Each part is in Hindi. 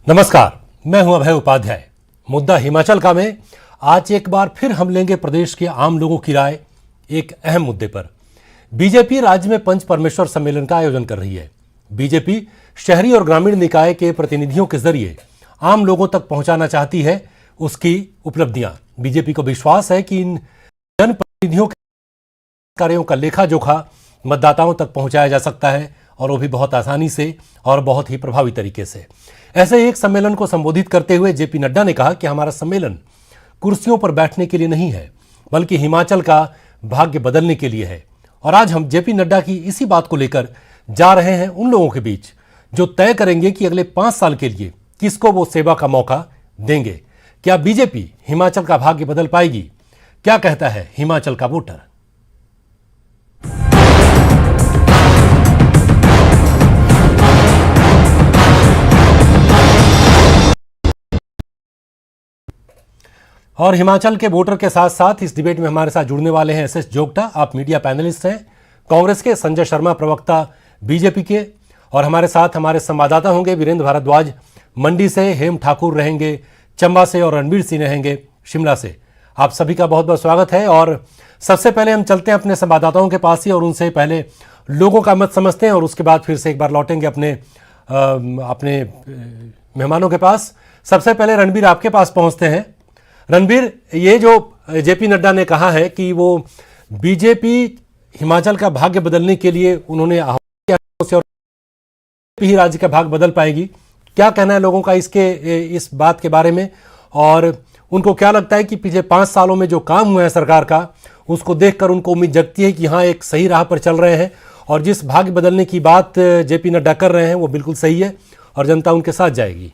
नमस्कार, मैं हूं अभय उपाध्याय। मुद्दा हिमाचल का में आज एक बार फिर हम लेंगे प्रदेश के आम लोगों की राय एक अहम मुद्दे पर। बीजेपी राज्य में पंच परमेश्वर सम्मेलन का आयोजन कर रही है। बीजेपी शहरी और ग्रामीण निकाय के प्रतिनिधियों के जरिए आम लोगों तक पहुंचाना चाहती है उसकी उपलब्धियां। बीजेपी को विश्वास है कि इन जनप्रतिनिधियों के कार्यों का लेखा जोखा मतदाताओं तक पहुंचाया जा सकता है, और वो भी बहुत आसानी से और बहुत ही प्रभावी तरीके से। ऐसे ही एक सम्मेलन को संबोधित करते हुए जेपी नड्डा ने कहा कि हमारा सम्मेलन कुर्सियों पर बैठने के लिए नहीं है, बल्कि हिमाचल का भाग्य बदलने के लिए है। और आज हम जेपी नड्डा की इसी बात को लेकर जा रहे हैं उन लोगों के बीच जो तय करेंगे कि अगले 5 साल के लिए किसको वो सेवा का मौका देंगे। क्या बीजेपी हिमाचल का भाग्य बदल पाएगी? क्या कहता है हिमाचल का वोटर? और हिमाचल के वोटर के साथ साथ इस डिबेट में हमारे साथ जुड़ने वाले हैं एसएस जोगटा, आप मीडिया पैनलिस्ट हैं, कांग्रेस के संजय शर्मा प्रवक्ता बीजेपी के, और हमारे साथ हमारे संवाददाता होंगे वीरेंद्र भारद्वाज मंडी से, हेम ठाकुर रहेंगे चंबा से, और रणबीर सिंह रहेंगे शिमला से। आप सभी का बहुत बहुत स्वागत है। और सबसे पहले हम चलते हैं अपने संवाददाताओं के पास ही और उनसे पहले लोगों का मत समझते हैं, और उसके बाद फिर से एक बार लौटेंगे अपने मेहमानों के पास। सबसे पहले रणबीर आपके पास पहुंचते हैं। रणबीर, ये जो जेपी नड्डा ने कहा है कि वो बीजेपी हिमाचल का भाग्य बदलने के लिए उन्होंने आह्वान किया और ही राज्य का भाग्य बदल पाएगी, क्या कहना है लोगों का इस बात के बारे में? और उनको क्या लगता है कि पिछले 5 सालों में जो काम हुआ है सरकार का, उसको देखकर उनको उम्मीद जगती है कि हाँ, एक सही राह पर चल रहे हैं, और जिस भाग्य बदलने की बात जेपी नड्डा कर रहे हैं वो बिल्कुल सही है और जनता उनके साथ जाएगी।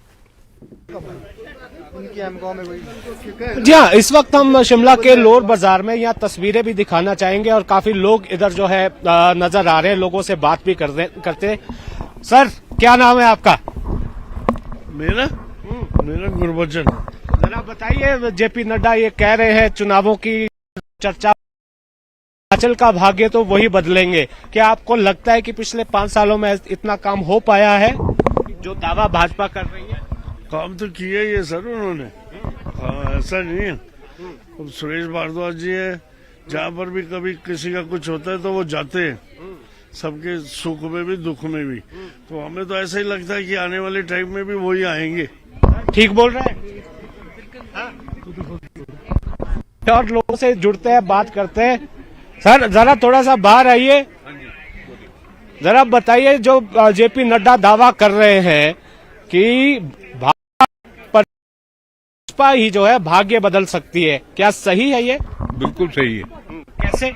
जी हाँ, इस वक्त हम शिमला के लोअर बाजार में यहाँ तस्वीरें भी दिखाना चाहेंगे और काफी लोग इधर जो है नजर आ रहे हैं, लोगों से बात भी करते। सर, क्या नाम है आपका? मेरा गुरबचन। जरा बताइए, जेपी नड्डा ये कह रहे हैं चुनावों की चर्चा, हिमाचल का भाग्य तो वही बदलेंगे। क्या आपको लगता है कि पिछले 5 सालों में इतना काम हो पाया है जो दावा भाजपा कर रही है? काम तो किया ही है सर उन्होंने, ऐसा नहीं है। अब सुरेश भारद्वाज जी है, जहाँ पर भी कभी किसी का कुछ होता है तो वो जाते हैं, सबके सुख में भी दुख में भी। तो हमें तो ऐसा ही लगता है कि आने वाले टाइम में भी वही आएंगे। ठीक बोल रहे हैं। और लोगों से जुड़ते हैं, बात करते हैं। सर, जरा थोड़ा सा बाहर आइए, जरा बताइए, जो जेपी नड्डा दावा कर रहे हैं कि भाजपा ही जो है भाग्य बदल सकती है, क्या सही है ये? बिल्कुल सही है। कैसे?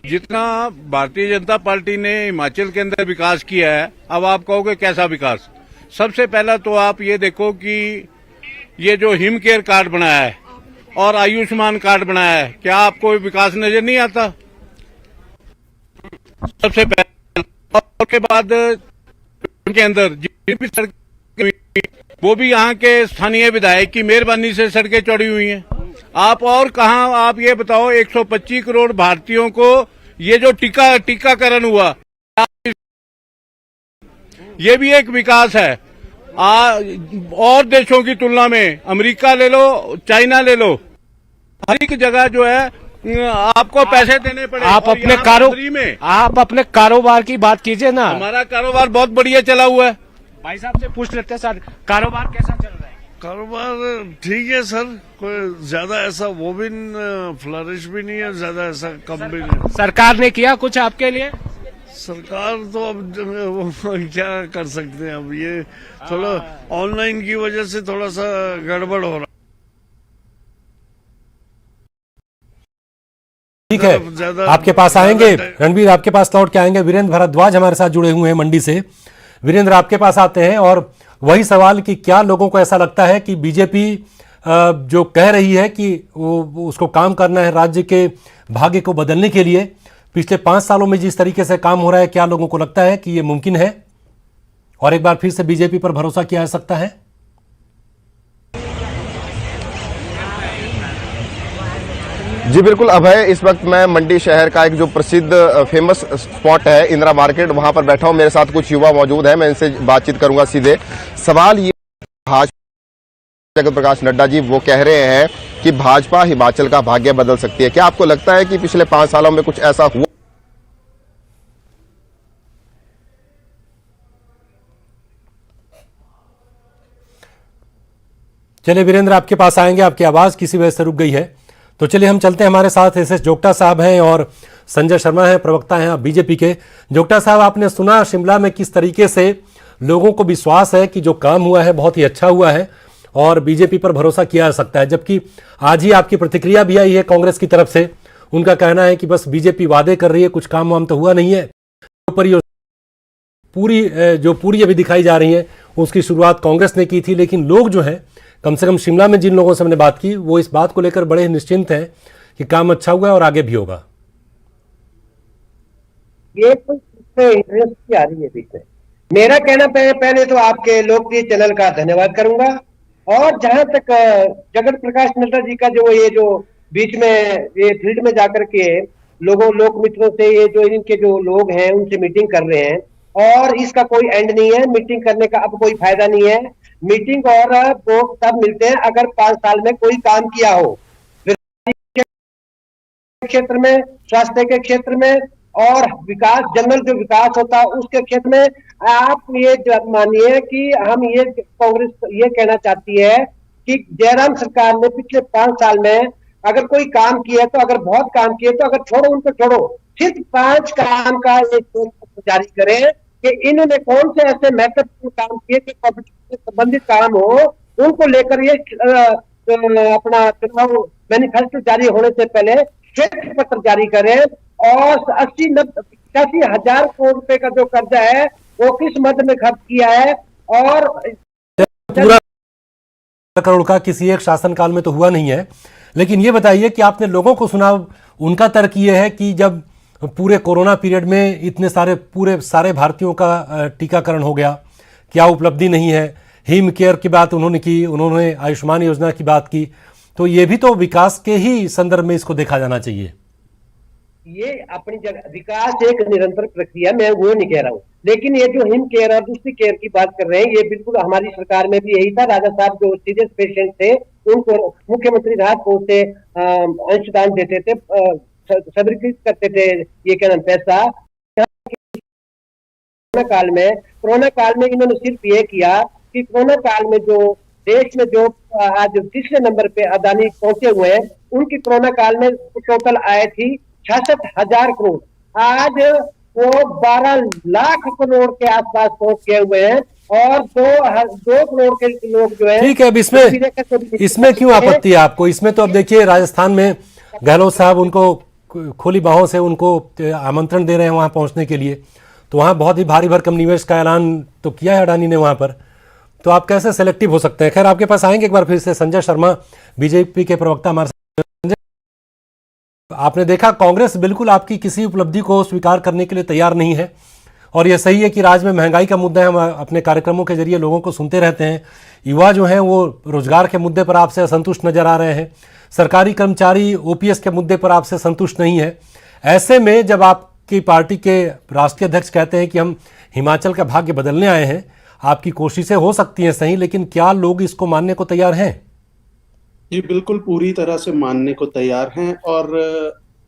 जितना भारतीय जनता पार्टी ने हिमाचल के अंदर विकास किया है, अब आप कहोगे कैसा विकास? सबसे पहला तो आप ये देखो कि ये जो हिम केयर कार्ड बनाया है और आयुष्मान कार्ड बनाया है, क्या आपको विकास नजर नहीं आता? सबसे पहले, और उसके बाद के अंदर जितनी भी सड़क वो भी यहाँ के स्थानीय विधायक की मेहरबानी से सड़कें चौड़ी हुई हैं। आप और कहाँ, आप ये बताओ, 125 करोड़ भारतीयों को ये जो टीकाकरण हुआ, ये भी एक विकास है। और देशों की तुलना में अमेरिका ले लो, चाइना ले लो, हर एक जगह जो है आपको पैसे देने पड़े। आप अपने कारोबार की बात कीजिए ना। हमारा कारोबार बहुत बढ़िया चला हुआ है। भाई साहब से पूछ लेते हैं, सर कारोबार कैसा चल रहा है? कारोबार ठीक है सर, कोई ज्यादा ऐसा वो भी फ्लरिश भी नहीं है, ज्यादा ऐसा कम भी नहीं। सरकार ने किया कुछ आपके लिए? सरकार तो अब क्या कर सकते हैं, अब ये थोड़ा ऑनलाइन की वजह से थोड़ा सा गड़बड़ हो रहा। ठीक है, आपके पास आएंगे रणबीर, आपके पास लौट के आएंगे। वीरेंद्र भारद्वाज हमारे साथ जुड़े हुए हैं मंडी से। वीरेंद्र, आपके पास आते हैं, और वही सवाल कि क्या लोगों को ऐसा लगता है कि बीजेपी जो कह रही है कि वो उसको काम करना है राज्य के भाग्य को बदलने के लिए, पिछले 5 सालों में जिस तरीके से काम हो रहा है, क्या लोगों को लगता है कि ये मुमकिन है और एक बार फिर से बीजेपी पर भरोसा किया जा सकता है? जी बिल्कुल अभय, इस वक्त मैं मंडी शहर का एक जो प्रसिद्ध फेमस स्पॉट है इंदिरा मार्केट, वहां पर बैठा हूं। मेरे साथ कुछ युवा मौजूद हैं, मैं इनसे बातचीत करूंगा सीधे। सवाल ये भाजपा जगत प्रकाश नड्डा जी वो कह रहे हैं कि भाजपा हिमाचल का भाग्य बदल सकती है। क्या आपको लगता है कि पिछले 5 सालों में कुछ ऐसा हुआ? चलिए वीरेंद्र, आपके पास आएंगे, आपकी आवाज किसी वजह से रुक गई है, तो चलिए हम चलते हैं। हमारे साथ एसएस जोगटा साहब हैं और संजय शर्मा हैं, प्रवक्ता हैं बीजेपी के। जोगटा साहब, आपने सुना शिमला में किस तरीके से लोगों को विश्वास है कि जो काम हुआ है बहुत ही अच्छा हुआ है और बीजेपी पर भरोसा किया जा सकता है, जबकि आज ही आपकी प्रतिक्रिया भी आई है कांग्रेस की तरफ से। उनका कहना है कि बस बीजेपी वादे कर रही है, कुछ काम वाम तो हुआ नहीं है। पूरी अभी दिखाई जा रही है उसकी शुरुआत कांग्रेस ने की थी, लेकिन लोग जो है, कम से कम शिमला में जिन लोगों से हमने बात की, वो इस बात को लेकर बड़े निश्चिंत हैं कि काम अच्छा हुआ है और आगे भी होगा। ये तो इंटरेस्ट की आ रही है बीच में। मेरा कहना पहले तो आपके लोकप्रिय चैनल का धन्यवाद करूंगा, और जहां तक जगत प्रकाश नड्डा जी का जो बीच में ये फील्ड में जाकर के लोक मित्रों से ये जो इनके जो लोग हैं उनसे मीटिंग कर रहे हैं, और इसका कोई एंड नहीं है। मीटिंग करने का अब कोई फायदा नहीं है। मीटिंग और वोट तब मिलते हैं अगर 5 साल में कोई काम किया हो, क्षेत्र में, स्वास्थ्य के क्षेत्र में, और विकास, जनरल जो विकास होता है उसके क्षेत्र में। आप ये मानिए कि हम ये कांग्रेस ये कहना चाहती है कि जयराम सरकार ने पिछले 5 साल में अगर कोई काम किया तो, अगर बहुत काम किए तो, अगर छोड़ो उनको छोड़ो, सिर्फ 5 काम का एक जारी करें कि इन्होंने कौन से ऐसे महत्वपूर्ण काम किए कि कॉम्पिटिशन से संबंधित काम हो, उनको लेकर ये अपना चुनाव मैनिफेस्टो जारी होने से पहले श्वेत पत्र जारी करें, और 80 हजार करोड़ रुपए का जो कर्जा है वो किस मद में खर्च किया है, और पूरा करोड़ का किसी एक शासनकाल में तो हुआ नहीं है। लेकिन ये बताइए कि आपने लोगों को सुना, उनका तर्क ये है कि जब पूरे कोरोना पीरियड में इतने सारे भारतीयों का टीकाकरण हो गया, क्या उपलब्धि नहीं है? हिम केयर की बात उन्होंने की, उन्होंने आयुष्मान योजना की बात की, तो ये भी तो विकास के ही संदर्भ में इसको देखा जाना चाहिए। ये अपनी जगह विकास एक निरंतर प्रक्रिया, मैं वो नहीं कह रहा हूँ, लेकिन ये जो हिम केयर और दूसरी केयर की बात कर रहे हैं, ये बिल्कुल हमारी सरकार में भी यही था। राजा साहब जो सीरियस पेशेंट थे उनको मुख्यमंत्री राहत कोष से अंशदान देते थे, स्वीकृत करते थे ये क्या नाम पैसा। कोरोना काल में इन्होंने सिर्फ ये किया कि कोरोना काल में जो देश में जो आज तीसरे नंबर पे अदानी पहुंचे हुए हैं, उनकी कोरोना काल में टोटल आय थी 66,000 करोड़, आज वो 12 लाख करोड़ के आसपास पहुंच गए हुए हैं, और 2 करोड़ के लोग जो है। ठीक है, अब इसमें क्यों आपत्ति है आपको? इसमें तो अब देखिए राजस्थान में गहलोत साहब उनको खुली बाहों से उनको आमंत्रण दे रहे हैं वहां पहुंचने के लिए, तो वहां बहुत ही भारी भरकम निवेश का ऐलान तो किया है अडानी ने वहां पर, तो आप कैसे सेलेक्टिव हो सकते हैं? खैर, आपके पास आएंगे एक बार फिर से संजय शर्मा, बीजेपी के प्रवक्ता हमारे साथ। आपने देखा कांग्रेस बिल्कुल आपकी किसी उपलब्धि को स्वीकार करने के लिए तैयार नहीं है, और यह सही है कि राज्य में महंगाई का मुद्दा है। हम अपने कार्यक्रमों के जरिए लोगों को सुनते रहते हैं। युवा जो हैं वो रोजगार के मुद्दे पर आपसे असंतुष्ट नजर आ रहे हैं, सरकारी कर्मचारी ओपीएस के मुद्दे पर आपसे संतुष्ट नहीं है। ऐसे में जब आपकी पार्टी के राष्ट्रीय अध्यक्ष कहते हैं कि हम हिमाचल का भाग्य बदलने आए हैं, आपकी कोशिशें हो सकती हैं सही, लेकिन क्या लोग इसको मानने को तैयार हैं? ये बिल्कुल पूरी तरह से मानने को तैयार हैं, और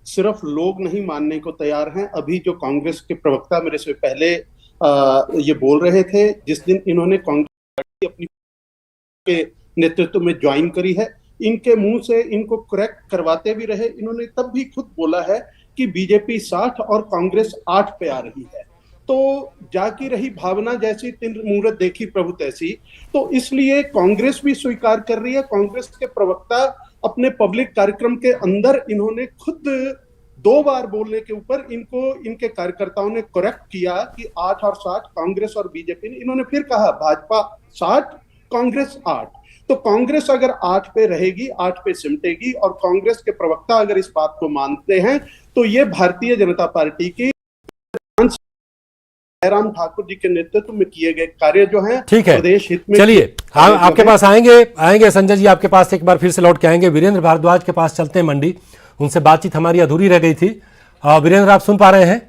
सिर्फ लोग नहीं मानने को तैयार हैं। अभी जो कांग्रेस के प्रवक्ता मेरे से पहले ये बोल रहे थे, जिस दिन इन्होंने कांग्रेस पार्टी अपनी के नेतृत्व में ज्वाइन करी है, इनके मुंह से इनको करेक्ट करवाते भी रहे। इन्होंने तब भी खुद बोला है कि बीजेपी 60 और कांग्रेस 8 पे आ रही है। तो जाकी रही भावना जैसी तिन मुहूर्त देखी प्रभु तैसी, तो इसलिए कांग्रेस भी स्वीकार कर रही है। कांग्रेस के प्रवक्ता अपने पब्लिक कार्यक्रम के अंदर इन्होंने खुद 2 बार बोलने के ऊपर इनको इनके कार्यकर्ताओं ने करेक्ट किया कि 8 और 60 कांग्रेस और बीजेपी ने। इन्होंने फिर कहा भाजपा 60 कांग्रेस 8, तो कांग्रेस अगर 8 पे रहेगी, 8 पे सिमटेगी, और कांग्रेस के प्रवक्ता अगर इस बात को मानते हैं, तो ये भारतीय जनता पार्टी की जयराम ठाकुर जी के नेतृत्व में किए गए कार्य जो हैं, ठीक है, प्रदेश हित में। चलिए आपके पास आएंगे संजय जी, आपके पास एक बार फिर से लौट के आएंगे। वीरेंद्र भारद्वाज के पास चलते हैं मंडी, उनसे बातचीत हमारी अधूरी रह गई थी। वीरेंद्र, आप सुन पा रहे हैं?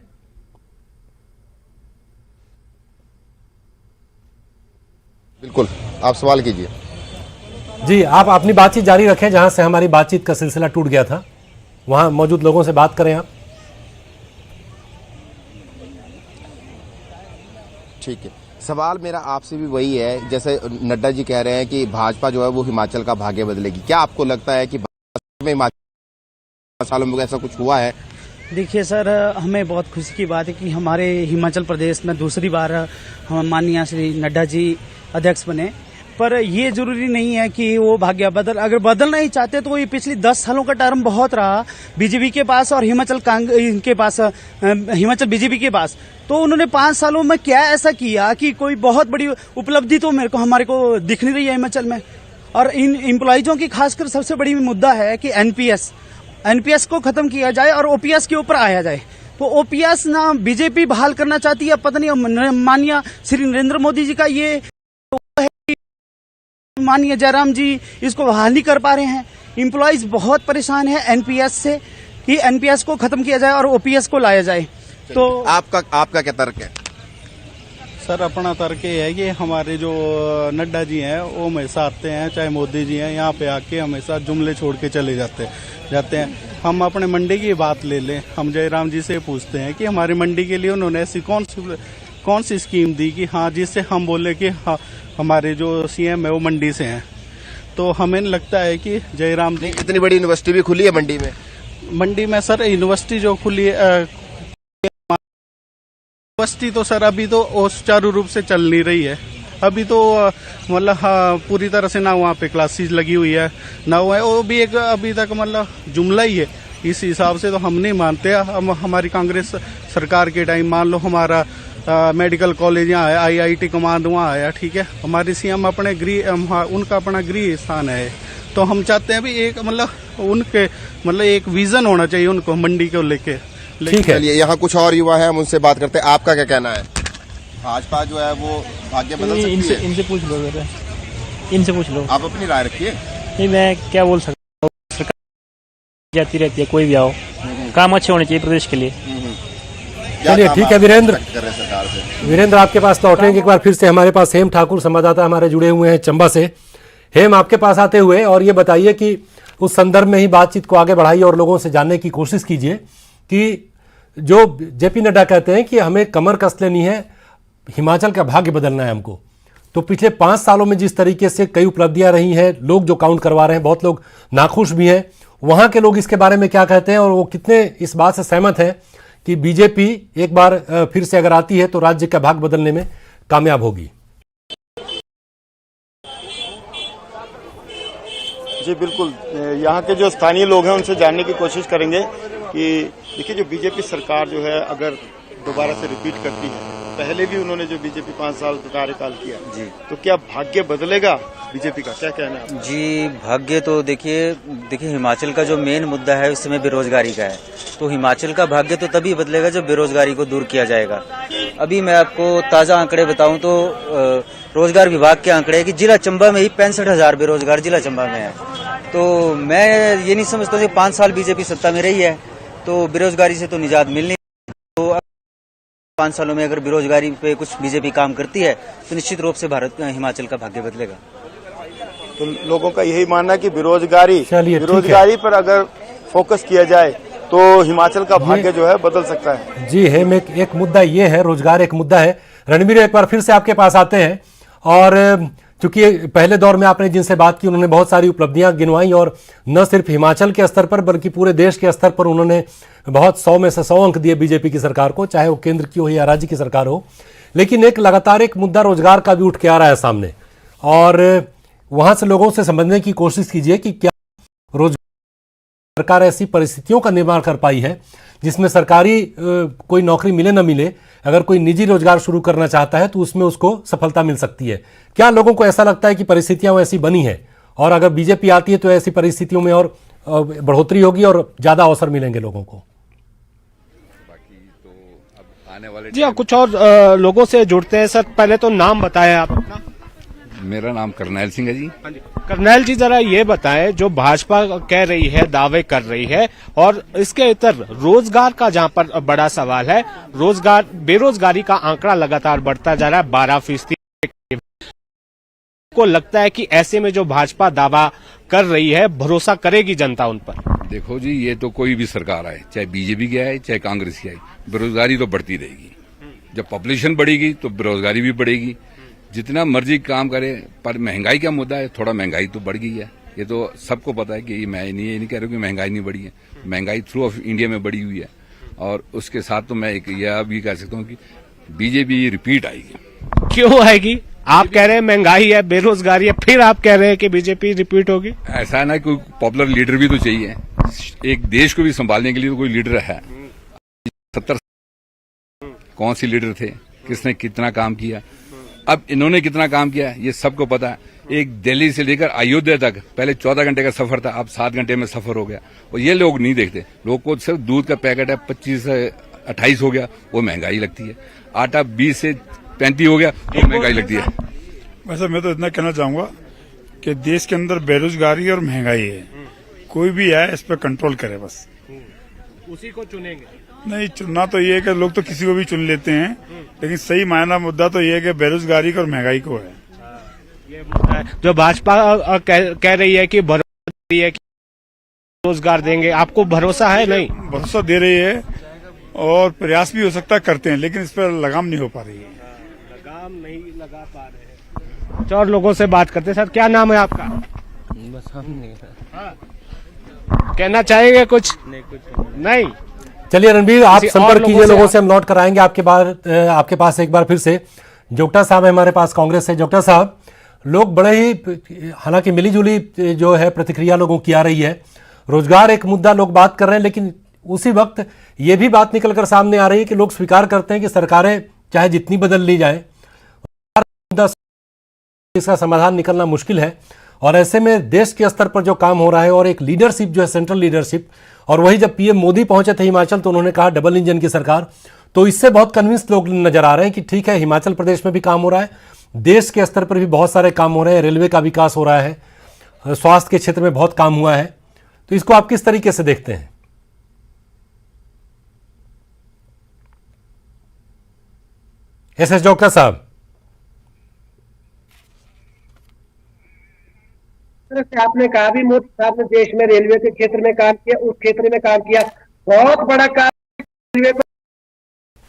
बिल्कुल। आप सवाल कीजिए। जी, आप अपनी बातचीत जारी रखें जहां से हमारी बातचीत का सिलसिला टूट गया था, वहां मौजूद लोगों से बात करें आप। ठीक है, सवाल मेरा आपसे भी वही है, जैसे नड्डा जी कह रहे हैं कि भाजपा जो है वो हिमाचल का भाग्य बदलेगी। क्या आपको लगता है कि भाजपा में हिमाचल सालों में ऐसा कुछ हुआ है? देखिए सर, हमें बहुत खुशी की बात है कि हमारे हिमाचल प्रदेश में दूसरी बार हम माननीय श्री नड्डा जी अध्यक्ष बने। पर ये जरूरी नहीं है कि वो भाग्य अगर बदलना ही चाहते तो ये पिछले 10 सालों का टर्म बहुत रहा बीजेपी के पास और हिमाचल के पास, हिमाचल बीजेपी के पास। तो उन्होंने 5 सालों में क्या ऐसा किया कि कोई बहुत बड़ी उपलब्धि तो हमारे को दिख नहीं रही है हिमाचल में। और इन एम्प्लॉइजों की खासकर सबसे बड़ी मुद्दा है कि एनपीएस को खत्म किया जाए और ओपीएस के ऊपर आया जाए। तो ओपीएस ना बीजेपी बहाल करना चाहती है, पता नहीं माननीय श्री नरेंद्र मोदी जी का ये माननीय जयराम जी इसको बहाल नहीं कर पा रहे हैं। एम्प्लॉइज बहुत परेशान है एनपीएस से कि एनपीएस को खत्म किया जाए और ओपीएस को लाया जाए। तो आपका क्या तर्क है? सर, अपना तर्क ये है कि हमारे जो नड्डा जी हैं वो हमेशा आते हैं, चाहे मोदी जी हैं, यहाँ पे आके हमेशा जुमले छोड़ के चले जाते हैं। हम अपने मंडी की बात ले लें, हम जयराम जी से पूछते हैं कि हमारी मंडी के लिए उन्होंने ऐसी कौन सी स्कीम दी कि हाँ जिससे हम बोले कि हाँ हमारे जो सीएम है वो मंडी से हैं। तो हमें लगता है कि जयराम जी, इतनी बड़ी यूनिवर्सिटी भी खुली है मंडी में सर, यूनिवर्सिटी जो खुली है यूनिवर्सिटी तो सर अभी तो सुचारू रूप से चल नहीं रही है। अभी तो मतलब पूरी तरह से ना वहाँ पे क्लासेस लगी हुई है ना हुआ है, वो भी एक अभी तक मतलब जुमला ही है। इस हिसाब से तो हम नहीं मानते। हम हमारी कांग्रेस सरकार के टाइम मान लो हमारा मेडिकल कॉलेज यहाँ है, आईआईटी कमांड वहाँ आया, ठीक है। हमारी सीएम अपने उनका अपना गृह स्थान है। तो हम चाहते हैं भी एक मतलब एक विजन होना चाहिए उनको मंडी को लेके। ठीक है, यहाँ कुछ और युवा है, हम उनसे बात करते हैं। आपका क्या कहना है? भाजपा जो है वो भाग्य बदल सकती है? इनसे पूछ लो, इनसे पूछ लो। आप अपनी राय रखिए। नहीं, मैं क्या बोल सकता हूँ, सरकार जाती रहती है, कोई भी आओ, काम अच्छे होने चाहिए प्रदेश के लिए। चलिए ठीक है वीरेंद्र, आपके पास लौटेंगे एक बार फिर से। हमारे पास हेम ठाकुर संवाददाता हमारे जुड़े हुए हैं चंबा से। हेम, आपके पास आते हुए और ये बताइए कि उस संदर्भ में ही बातचीत को आगे बढ़ाइए और लोगों से जानने की कोशिश कीजिए कि जो जेपी नड्डा कहते हैं कि हमें कमर कस लेनी है, हिमाचल का भाग्य बदलना है हमको। तो पिछले 5 सालों में जिस तरीके से कई उपलब्धियां रही हैं, लोग जो काउंट करवा रहे हैं, बहुत लोग नाखुश भी हैं। वहां के लोग इसके बारे में क्या कहते हैं और वो कितने इस बात से सहमत हैं कि बीजेपी एक बार फिर से अगर आती है तो राज्य का भाग्य बदलने में कामयाब होगी? जी बिल्कुल, यहाँ के जो स्थानीय लोग हैं उनसे जानने की कोशिश करेंगे कि देखिए जो बीजेपी सरकार जो है अगर दोबारा से रिपीट करती है, पहले भी उन्होंने जो बीजेपी 5 साल का कार्यकाल किया जी, तो क्या भाग्य बदलेगा बीजेपी का? क्या कहना है? जी, भाग्य तो देखिए हिमाचल का जो मेन मुद्दा है इस समय बेरोजगारी का है। तो हिमाचल का भाग्य तो तभी बदलेगा जब बेरोजगारी को दूर किया जाएगा। अभी मैं आपको ताजा आंकड़े बताऊं तो रोजगार विभाग के आंकड़े है कि जिला चंबा में ही 65,000 बेरोजगार जिला चंबा में है। तो मैं ये नहीं समझता कि 5 साल बीजेपी सत्ता में रही है तो बेरोजगारी से तो निजात मिल नहीं। तो 5 सालों में अगर बेरोजगारी पे कुछ बीजेपी काम करती है तो निश्चित रूप से हिमाचल का भाग्य बदलेगा। तो लोगों का यही मानना है कि बेरोजगारी पर अगर फोकस किया जाए तो हिमाचल का भाग्य जो है बदल सकता है। जी हेम, एक मुद्दा ये है, रोजगार एक मुद्दा है। रणवीर, एक बार फिर से आपके पास आते हैं और चूंकि पहले दौर में आपने जिनसे बात की उन्होंने बहुत सारी उपलब्धियां गिनवाई और न सिर्फ हिमाचल के स्तर पर बल्कि पूरे देश के स्तर पर उन्होंने बहुत 100 में से 100 अंक दिए बीजेपी की सरकार को, चाहे वो केंद्र की हो या राज्य की सरकार हो। लेकिन एक लगातार एक मुद्दा रोजगार का भी उठ के आ रहा है सामने और वहां से लोगों से समझने की कोशिश कीजिए कि क्या रोजगार सरकार ऐसी परिस्थितियों का निर्माण कर पाई है जिसमें सरकारी कोई नौकरी मिले न मिले, अगर कोई निजी रोजगार शुरू करना चाहता है तो उसमें उसको सफलता मिल सकती है। क्या लोगों को ऐसा लगता है कि परिस्थितियां वैसी बनी है और अगर बीजेपी आती है तो ऐसी परिस्थितियों में और बढ़ोतरी होगी और ज्यादा अवसर मिलेंगे लोगों को? जी हाँ, कुछ और लोगों से जुड़ते हैं। सर पहले तो नाम बताएं आप अपना। मेरा नाम करनैल सिंह है जी। हाँ जी, करनैल जी जरा ये बताएं, जो भाजपा कह रही है, दावे कर रही है और इसके इतर रोजगार का जहां पर बड़ा सवाल है, बेरोजगारी का आंकड़ा लगातार बढ़ता जा रहा है, 12%। आपको लगता है कि ऐसे में जो भाजपा दावा कर रही है, भरोसा करेगी जनता उन पर? देखो जी, ये तो कोई भी सरकार आए, चाहे बीजेपी की आए चाहे कांग्रेस की आए, बेरोजगारी तो बढ़ती रहेगी। जब पॉपुलेशन बढ़ेगी तो बेरोजगारी भी बढ़ेगी। जितना मर्जी काम करे, पर महंगाई का मुद्दा है, थोड़ा महंगाई तो बढ़ गई है। ये तो सबको पता है कि मैं ये नहीं कह रहा हूं कि महंगाई नहीं बढ़ी है, महंगाई थ्रू ऑफ इंडिया में बढ़ी हुई है। और उसके साथ तो मैं एक यह भी कह सकता हूँ कि बीजेपी रिपीट आएगी। क्यों आएगी? आप कह रहे हैं महंगाई है, बेरोजगारी है, फिर आप कह रहे हैं कि बीजेपी रिपीट होगी। ऐसा है ना, कोई पॉपुलर लीडर भी तो चाहिए। एक देश को भी संभालने के लिए तो कोई लीडर है। 70 कौन सी लीडर थे, किसने कितना काम किया, अब इन्होंने कितना काम किया, ये सबको पता है। एक दिल्ली से लेकर अयोध्या तक पहले 14 घंटे का सफर था, अब 7 घंटे में सफर हो गया। और ये लोग नहीं देखते, लोग को सिर्फ दूध का पैकेट है 25 से 28 हो गया, वो महंगाई लगती है। आटा 20 से 35 हो गया, वो महंगाई लगती है। वैसे मैं तो इतना कहना चाहूंगा कि देश के अंदर बेरोजगारी और महंगाई है, कोई भी है इस पर कंट्रोल करे, बस उसी को चुनेंगे। नहीं, चुनना तो ये है कि लोग तो किसी को भी चुन लेते हैं, लेकिन सही मायना मुद्दा तो ये है कि बेरोजगारी और महंगाई को है। ये मुद्दा है जो भाजपा कह रही है कि रोजगार देंगे। आपको भरोसा है? नहीं, भरोसा दे रही है और प्रयास भी हो सकता है करते हैं, लेकिन इस पर लगाम नहीं हो पा रही है। लगाम नहीं लगा पा रहे हैं। कुछ और लोगों से बात करते हैं। सर, क्या नाम है आपका? बस हम नहीं कहना चाहेंगे कुछ? नहीं। चलिए रणबीर, आप संपर्क कीजिए लोगों से, हम लौट कर आएंगे आपके पास एक बार फिर से। जोगटा साहब है हमारे पास कांग्रेस से। जोगटा साहब, लोग बड़े ही, हालांकि मिलीजुली जो है प्रतिक्रिया लोगों की आ रही है। रोजगार एक मुद्दा लोग बात कर रहे हैं, लेकिन उसी वक्त ये भी बात निकलकर सामने आ रही है कि लोग स्वीकार करते हैं कि सरकारें चाहे जितनी बदल ली जाए, इसका समाधान निकलना मुश्किल है। और ऐसे में देश के स्तर पर जो काम हो रहा है और एक लीडरशिप जो है, सेंट्रल लीडरशिप, और वही जब पीएम मोदी पहुंचे थे हिमाचल तो उन्होंने कहा डबल इंजन की सरकार, तो इससे बहुत कन्विंस लोग नजर आ रहे हैं कि ठीक है, हिमाचल प्रदेश में भी काम हो रहा है, देश के स्तर पर भी बहुत सारे काम हो रहे हैं, रेलवे का विकास हो रहा है, स्वास्थ्य के क्षेत्र में बहुत काम हुआ है। तो इसको आप किस तरीके से देखते हैं? एसएस जोगटा साहब। आपने कहा भी मोदी साहब ने देश में रेलवे के क्षेत्र में काम किया, उस क्षेत्र में काम किया, बहुत बड़ा काम रेलवे को,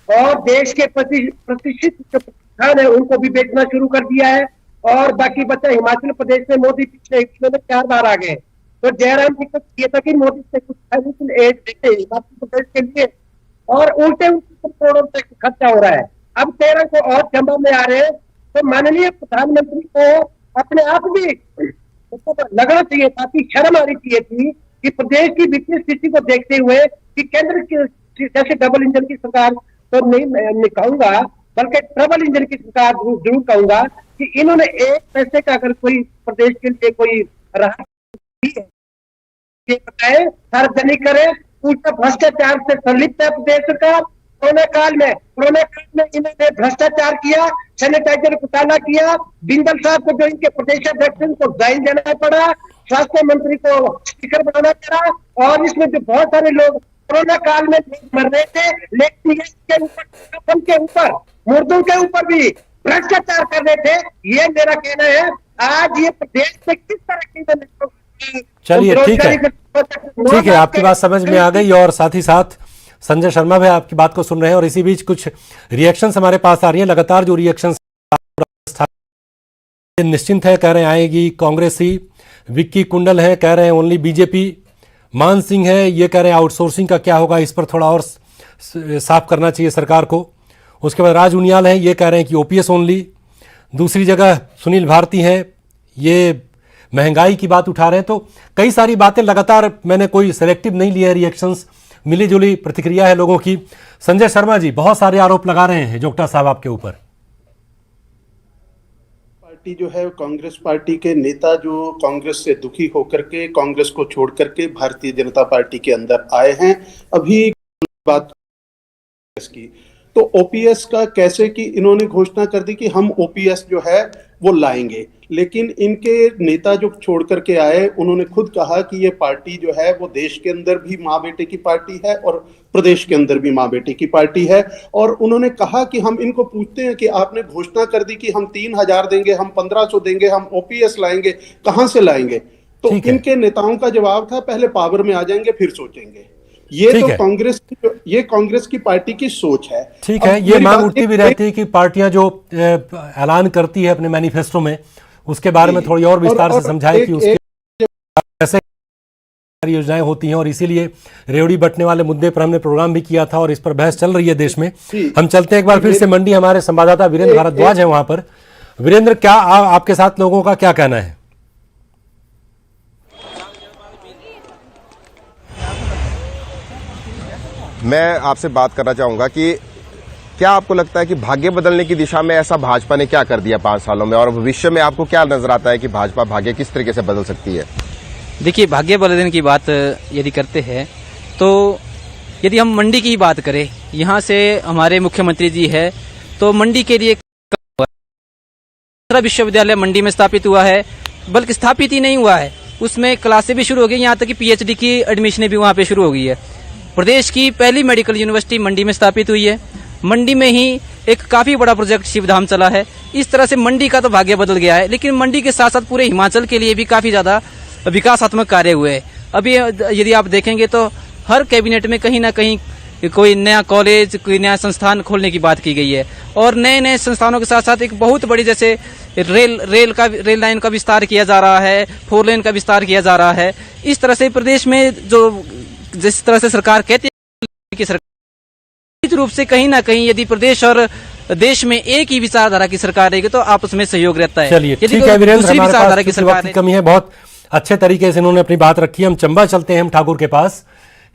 और देश के प्रतिष्ठित जो प्रतिष्ठान है उनको भी बेचना शुरू कर दिया है। और बाकी बचा हिमाचल प्रदेश में मोदी पिछले 4 बार आ गए। तो जयराम जी को ये था कि मोदी से कुछ फाइनेंशियल एड देते हिमाचल प्रदेश के लिए, और उल्टे करोड़ों से खर्चा हो रहा है। अब 13 को और चंबा में आ रहे हैं। तो माननीय प्रधानमंत्री को अपने आप भी लगना चाहिए था, कि शर्म आनी चाहिए थी कि प्रदेश की वित्तीय स्थिति को देखते हुए कि केंद्र की जैसे डबल इंजन की सरकार तो नहीं कहूंगा, बल्कि ट्रिपल इंजन की सरकार जरूर कहूंगा, कि इन्होंने एक पैसे का अगर कोई प्रदेश के लिए कोई राहत बताए, सार्वजनिक करे। उल्टा भ्रष्टाचार से संलिप्त है प्रदेश सरकार। कोरोना काल में इन्होंने भ्रष्टाचार किया, सैनिटाइजर घोटाला किया, बिंदल साहब को जो इनके प्रदेश अध्यक्ष को ज्वाइन देना पड़ा, स्वास्थ्य मंत्री को स्पीकर बनाना पड़ा, और इसमें जो बहुत सारे लोग कोरोना काल में मर रहे थे, लेकिन इसके ऊपर मुर्दों के ऊपर भी भ्रष्टाचार कर रहे थे। ये मेरा कहना है। आज ये प्रदेश में किस तरह की, चलिए ठीक है, आपकी बात समझ में आ गई। और साथ ही साथ संजय शर्मा भी आपकी बात को सुन रहे हैं, और इसी बीच कुछ रिएक्शंस हमारे पास आ रही हैं। लगातार जो रिएक्शंस निश्चिंत है, कह रहे हैं आएगी कांग्रेसी। विक्की कुंडल है, कह रहे हैं ओनली बीजेपी। मान सिंह है, ये कह रहे हैं आउटसोर्सिंग का क्या होगा, इस पर थोड़ा और साफ करना चाहिए सरकार को। उसके बाद राज उनियाल है, ये कह रहे हैं कि ओपीएस ओनली। दूसरी जगह सुनील भारती हैं, ये महंगाई की बात उठा रहे हैं। तो कई सारी बातें लगातार, मैंने कोई सेलेक्टिव नहीं लिया है, रिएक्शंस मिली जुली प्रतिक्रिया है लोगों की। संजय शर्मा जी बहुत सारे आरोप लगा रहे हैं जोगटा साहब आपके ऊपर। पार्टी जो है, कांग्रेस पार्टी के नेता जो कांग्रेस से दुखी होकर के कांग्रेस को छोड़ करके भारतीय जनता पार्टी के अंदर आए हैं। अभी बात की तो ओपीएस का कैसे कि इन्होंने घोषणा कर दी कि हम ओपीएस जो है वो लाएंगे, लेकिन इनके नेता जो छोड़ करके आए उन्होंने खुद कहा कि ये पार्टी जो है वो देश के अंदर भी माँ बेटे की पार्टी है और प्रदेश के अंदर भी माँ बेटी की पार्टी है। और उन्होंने कहा कि हम इनको पूछते हैं कि आपने घोषणा कर दी कि हम 3000 देंगे, हम 1500 देंगे, हम ओपीएस लाएंगे, कहां से लाएंगे? तो इनके नेताओं का जवाब था पहले पावर में आ जाएंगे फिर सोचेंगे। ये तो कांग्रेस की पार्टी की सोच है। ठीक है, ये मांग उठती भी रहती है कि पार्टियां जो ऐलान करती है अपने मैनिफेस्टो में, उसके बारे में थोड़ी और विस्तार से समझाए कि उसके कैसे योजनाएं होती हैं। और इसीलिए रेवड़ी बंटने वाले मुद्दे पर हमने प्रोग्राम भी किया था और इस पर बहस चल रही है देश में। हम चलते हैं एक बार फिर से मंडी, हमारे संवाददाता वीरेंद्र भारद्वाज है वहां पर। वीरेंद्र, क्या आपके साथ लोगों का क्या कहना है? मैं आपसे बात करना चाहूंगा कि क्या आपको लगता है कि भाग्य बदलने की दिशा में ऐसा भाजपा ने क्या कर दिया 5 सालों में, और भविष्य में आपको क्या नजर आता है कि भाजपा भाग्य किस तरीके से बदल सकती है? देखिए, भाग्य बदलने की बात यदि करते हैं तो यदि हम मंडी की बात करें, यहाँ से हमारे मुख्यमंत्री जी है तो मंडी के लिए दूसरा विश्वविद्यालय मंडी में स्थापित हुआ है, बल्कि स्थापित ही नहीं हुआ है, उसमें क्लासें भी शुरू हो गई, यहाँ तक कि पीएचडी की एडमिशन भी वहाँ पे शुरू हो गई है। प्रदेश की पहली मेडिकल यूनिवर्सिटी मंडी में स्थापित हुई है। मंडी में ही एक काफी बड़ा प्रोजेक्ट शिवधाम चला है। इस तरह से मंडी का तो भाग्य बदल गया है, लेकिन मंडी के साथ साथ पूरे हिमाचल के लिए भी काफी ज्यादा विकासात्मक कार्य हुए हैं। अभी यदि आप देखेंगे तो हर कैबिनेट में कहीं ना कहीं कोई नया कॉलेज, कोई नया संस्थान खोलने की बात की गई है, और नए नए संस्थानों के साथ साथ एक बहुत बड़ी जैसे रेल लाइन का विस्तार किया जा रहा है, 4 लेन का विस्तार किया जा रहा है। इस तरह से प्रदेश में जो जिस तरह से सरकार कहती है कि सरकार रूप से कहीं ना कहीं यदि प्रदेश और देश में एक ही विचारधारा की सरकार रहेगी तो आपस में सहयोग रहता है। चलिए, ठीक है वीरेंद्र, हमारे पास की वक्त की कमी है, बहुत अच्छे तरीके से इन्होंने अपनी बात रखी। हम चंबा चलते हैं हेम ठाकुर के पास।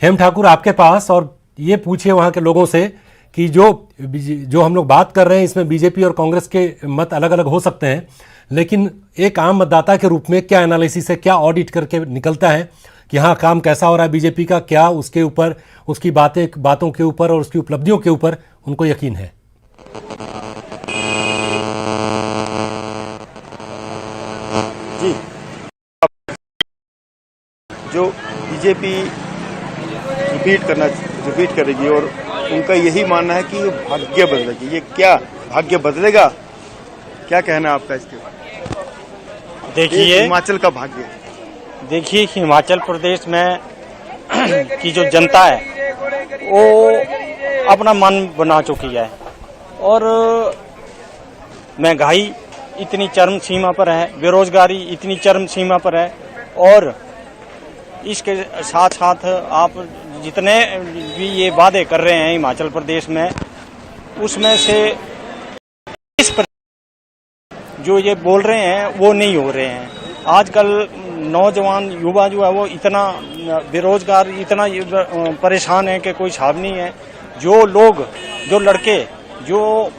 हेम ठाकुर, आपके पास, और ये पूछिए वहां के लोगों से कि जो हम लोग बात कर रहे हैं इसमें बीजेपी और कांग्रेस के मत अलग अलग हो सकते हैं, लेकिन एक आम मतदाता के रूप में क्या एनालिसिस है, क्या ऑडिट करके निकलता है कि हाँ काम कैसा हो रहा है बीजेपी का, क्या उसके ऊपर, उसकी बातों के ऊपर और उसकी उपलब्धियों के ऊपर उनको यकीन है? जी, जो बीजेपी रिपीट करेगी और उनका यही मानना है कि ये भाग्य बदलेगी। ये क्या भाग्य बदलेगा, क्या कहना है आपका इसके बारे? देखिए, हिमाचल का भाग्य, देखिए हिमाचल प्रदेश में की जो जनता है वो अपना मन बना चुकी है, और महंगाई इतनी चरम सीमा पर है, बेरोजगारी इतनी चरम सीमा पर है, और इसके साथ साथ आप जितने भी ये वादे कर रहे हैं हिमाचल प्रदेश में, उसमें से जो ये बोल रहे हैं वो नहीं हो रहे हैं। आजकल नौजवान युवा जो है वो इतना बेरोजगार, इतना परेशान है कि कोई हिसाब नहीं है। जो लड़के जो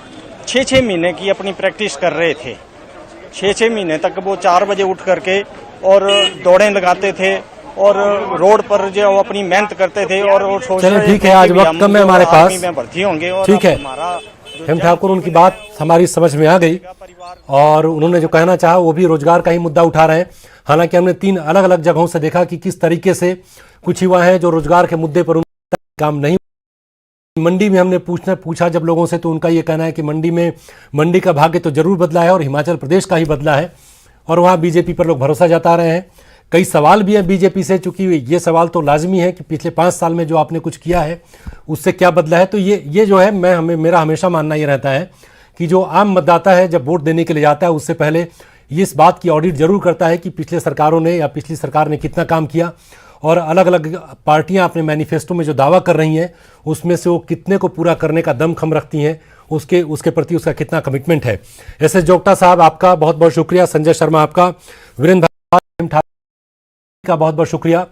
6-6 महीने की अपनी प्रैक्टिस कर रहे थे, 6-6 महीने तक वो 4 बजे उठ करके और दौड़ें लगाते थे और रोड पर जो अपनी मेहनत करते थे, और चलो ठीक है, आज वक्त कम है हमारे पास, भर्ती होंगे। और ठीक है हेम ठाकुर, उनकी बात हमारी समझ में आ गई, और उन्होंने जो कहना चाहा वो भी रोजगार का ही मुद्दा उठा रहे हैं। हालांकि हमने 3 अलग अलग जगहों से देखा कि किस तरीके से कुछ युवा हैं जो रोजगार के मुद्दे पर काम नहीं। मंडी में हमने पूछा जब लोगों से, तो उनका ये कहना है कि मंडी का भाग्य तो जरूर बदला है और हिमाचल प्रदेश का ही बदला है, और वहाँ बीजेपी पर लोग भरोसा जता रहे हैं। कई सवाल भी हैं बीजेपी से, चूंकि ये सवाल तो लाजमी है कि पिछले 5 साल में जो आपने कुछ किया है उससे क्या बदला है। तो ये जो है, मेरा हमेशा मानना ये रहता है कि जो आम मतदाता है जब वोट देने के लिए जाता है उससे पहले ये इस बात की ऑडिट जरूर करता है कि पिछले सरकारों ने या पिछली सरकार ने कितना काम किया, और अलग अलग पार्टियां अपने मैनिफेस्टो में जो दावा कर रही हैं उसमें से वो कितने को पूरा करने का दमखम रखती हैं, उसके प्रति उसका कितना कमिटमेंट है। एसएस जोगटा साहब, आपका बहुत बहुत शुक्रिया। संजय शर्मा आपका, वीरेंद्र का बहुत बहुत शुक्रिया।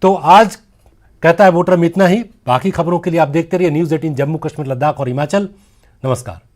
तो आज कहता है वोटर में इतना ही। बाकी खबरों के लिए आप देखते रहिए न्यूज़ 18 जम्मू कश्मीर, लद्दाख और हिमाचल। नमस्कार।